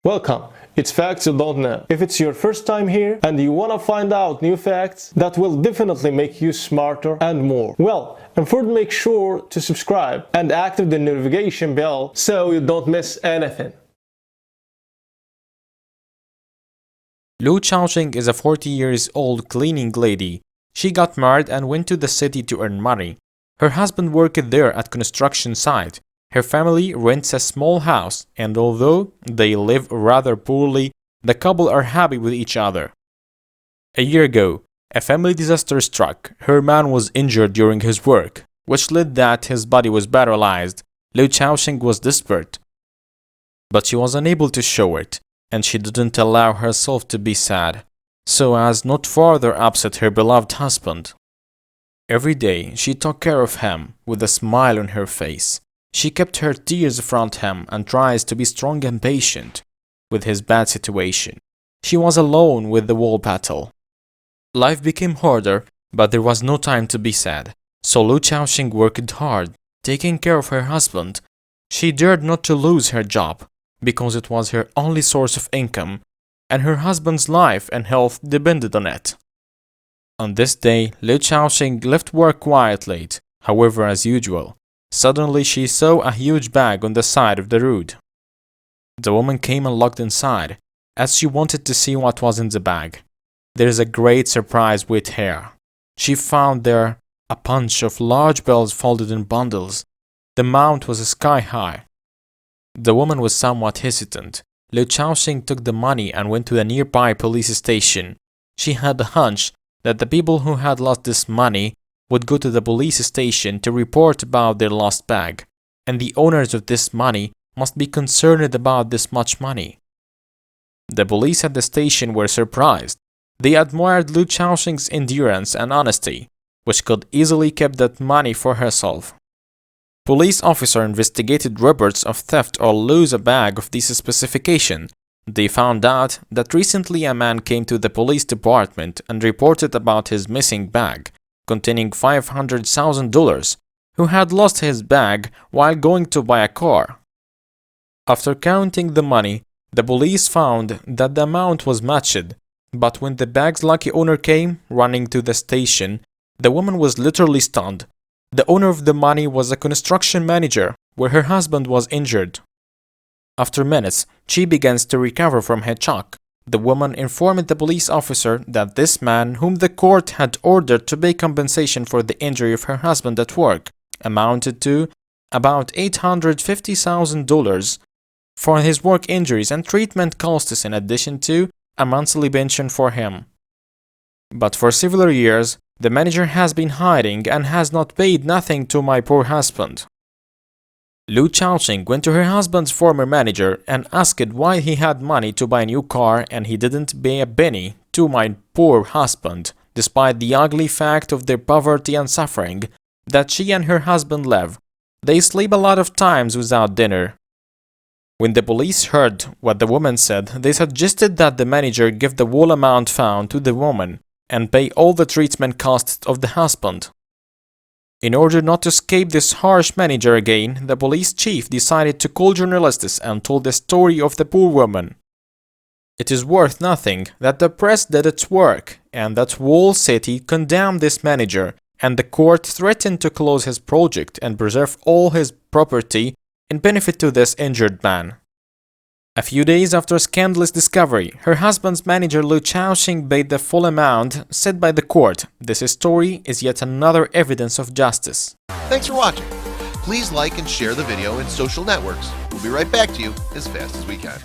Welcome! It's Facts You Don't Know. If it's your first time here and you want to find out new facts that will definitely make you smarter and more, well, and first make sure to subscribe and activate the notification bell so you don't miss anything. Lu Chaoxing is a 40-year-old cleaning lady. She got married and went to the city to earn money. Her husband worked there at construction site. Her family rents a small house, and although they live rather poorly, the couple are happy with each other. A year ago, a family disaster struck. Her man was injured during his work, which led that his body was paralyzed. Lu Chaoxing was desperate, but she was unable to show it, and she didn't allow herself to be sad, so as not further upset her beloved husband. Every day, she took care of him with a smile on her face. She kept her tears from him and tries to be strong and patient with his bad situation. She was alone with the whole battle. Life became harder, but there was no time to be sad. So Lu Chaoxing worked hard, taking care of her husband. She dared not to lose her job, because it was her only source of income, and her husband's life and health depended on it. On this day, Lu Chaoxing left work quite late, however, as usual. Suddenly, she saw a huge bag on the side of the road. The woman came and looked inside, as she wanted to see what was in the bag. There is a great surprise with her. She found there a bunch of large bills folded in bundles. The amount was sky high. The woman was somewhat hesitant. Lu Chaoxing took the money and went to a nearby police station. She had a hunch that the people who had lost this money would go to the police station to report about their lost bag, and the owners of this money must be concerned about this much money. The police at the station were surprised. They admired Lu Chaoxing's endurance and honesty, which could easily keep that money for herself. Police officer investigated reports of theft or lose a bag of this specification. They found out that recently a man came to the police department and reported about his missing bag containing $500,000, who had lost his bag while going to buy a car. After counting the money, the police found that the amount was matched, but when the bag's lucky owner came running to the station, the woman was literally stunned. The owner of the money was a construction manager where her husband was injured. After minutes, she begins to recover from her shock. The woman informed the police officer that this man, whom the court had ordered to pay compensation for the injury of her husband at work, amounted to about $850,000 for his work injuries and treatment costs, in addition to a monthly pension for him. But for several years, the manager has been hiding and has not paid nothing to my poor husband. Lu Chaoxing went to her husband's former manager and asked why he had money to buy a new car and he didn't pay a penny to my poor husband, despite the ugly fact of their poverty and suffering that she and her husband live. They sleep a lot of times without dinner. When the police heard what the woman said, they suggested that the manager give the whole amount found to the woman and pay all the treatment costs of the husband. In order not to escape this harsh manager again, the police chief decided to call journalists and told the story of the poor woman. It is worth nothing that the press did its work and that whole city condemned this manager, and the court threatened to close his project and preserve all his property in benefit to this injured man. A few days after scandalous discovery, her husband's manager Lu Chaoxing paid the full amount set by the court. This story is yet another evidence of justice. Thanks for watching. Please like and share the video in social networks. We'll be right back to you as fast as we can.